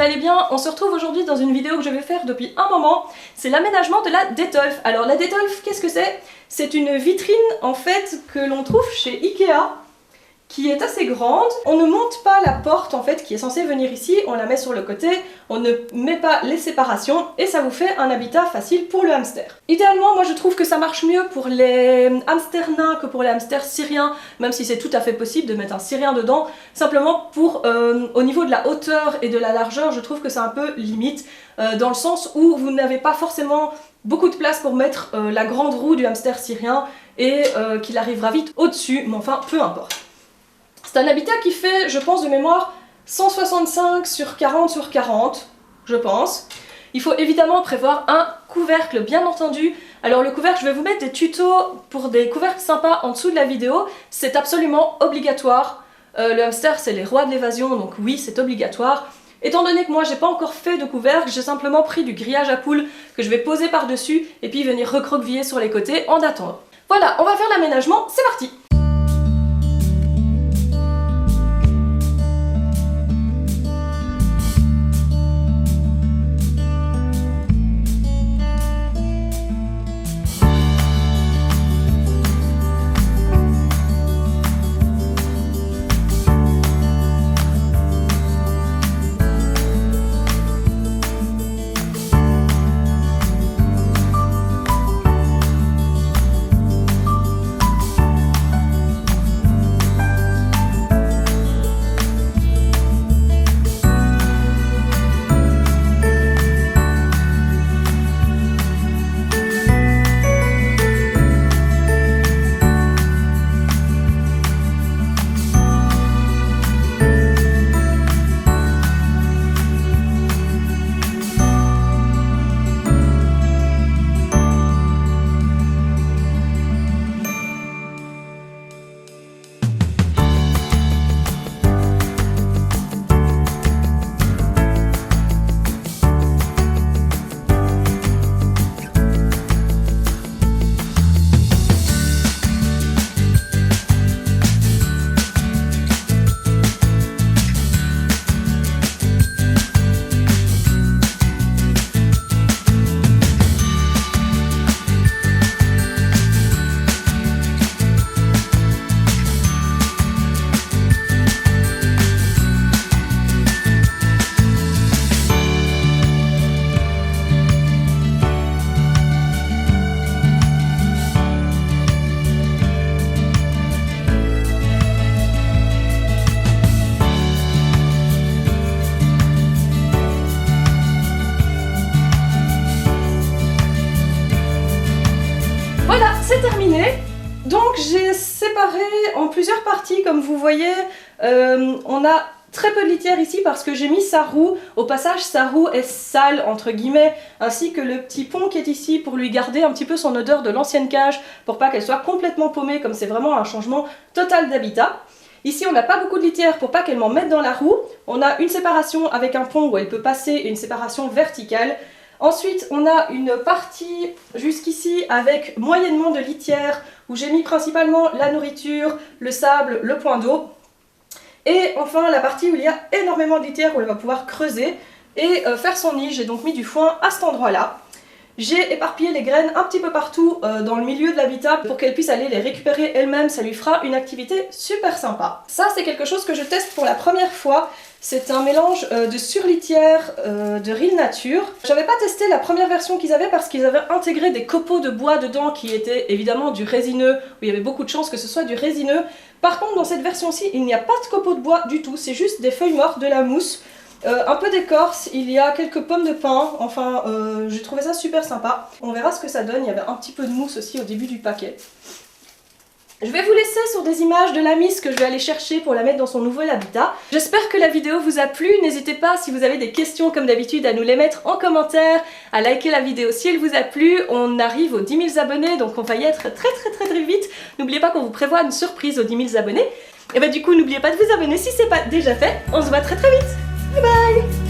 vous allez bien. On se retrouve aujourd'hui dans une vidéo que je vais faire depuis un moment. C'est l'aménagement de la Detolf. Alors la Detolf, qu'est-ce que c'est? C'est une vitrine en fait que l'on trouve chez Ikea, qui est assez grande. On ne monte pas la porte en fait qui est censée venir ici, on la met sur le côté, on ne met pas les séparations et ça vous fait un habitat facile pour le hamster. Idéalement, moi je trouve que ça marche mieux pour les hamsters nains que pour les hamsters syriens, même si c'est tout à fait possible de mettre un syrien dedans. Simplement pour au niveau de la hauteur et de la largeur, je trouve que c'est un peu limite, dans le sens où vous n'avez pas forcément beaucoup de place pour mettre la grande roue du hamster syrien et qu'il arrivera vite au-dessus, mais enfin peu importe. C'est un habitat qui fait, je pense de mémoire, 165 sur 40 sur 40, je pense. Il faut évidemment prévoir un couvercle, bien entendu. Alors le couvercle, je vais vous mettre des tutos pour des couvercles sympas en dessous de la vidéo. C'est absolument obligatoire. Le hamster, c'est les rois de l'évasion, donc oui, c'est obligatoire. Étant donné que moi, j'ai pas encore fait de couvercle, j'ai simplement pris du grillage à poules que je vais poser par-dessus et puis venir recroqueviller sur les côtés en attendant. Voilà, on va faire l'aménagement, c'est parti! Voilà, c'est terminé. Donc j'ai séparé en plusieurs parties, comme vous voyez. On a très peu de litière ici parce que j'ai mis sa roue. Au passage, sa roue est sale, entre guillemets, ainsi que le petit pont qui est ici pour lui garder un petit peu son odeur de l'ancienne cage, pour pas qu'elle soit complètement paumée, comme c'est vraiment un changement total d'habitat. Ici, on n'a pas beaucoup de litière pour pas qu'elle m'en mette dans la roue. On a une séparation avec un pont où elle peut passer et une séparation verticale. Ensuite, on a une partie jusqu'ici avec moyennement de litière où j'ai mis principalement la nourriture, le sable, le point d'eau. Et enfin, la partie où il y a énormément de litière où elle va pouvoir creuser et faire son nid. J'ai donc mis du foin à cet endroit-là. J'ai éparpillé les graines un petit peu partout dans le milieu de l'habitat pour qu'elle puisse aller les récupérer elle-même, ça lui fera une activité super sympa. Ça, c'est quelque chose que je teste pour la première fois. C'est un mélange de surlitière de Real Nature. J'avais pas testé la première version qu'ils avaient parce qu'ils avaient intégré des copeaux de bois dedans qui étaient évidemment du résineux, où il y avait beaucoup de chances que ce soit du résineux. Par contre, dans cette version-ci, il n'y a pas de copeaux de bois du tout, c'est juste des feuilles mortes, de la mousse. Un peu d'écorce, il y a quelques pommes de pin, enfin j'ai trouvé ça super sympa. On verra ce que ça donne, il y avait un petit peu de mousse aussi au début du paquet. Je vais vous laisser sur des images de la Miss que je vais aller chercher pour la mettre dans son nouvel habitat. J'espère que la vidéo vous a plu, n'hésitez pas si vous avez des questions comme d'habitude à nous les mettre en commentaire, à liker la vidéo si elle vous a plu. On arrive aux 10 000 abonnés donc on va y être très vite. N'oubliez pas qu'on vous prévoit une surprise aux 10 000 abonnés. Et bah du coup n'oubliez pas de vous abonner si c'est pas déjà fait. On se voit très vite. Bye bye.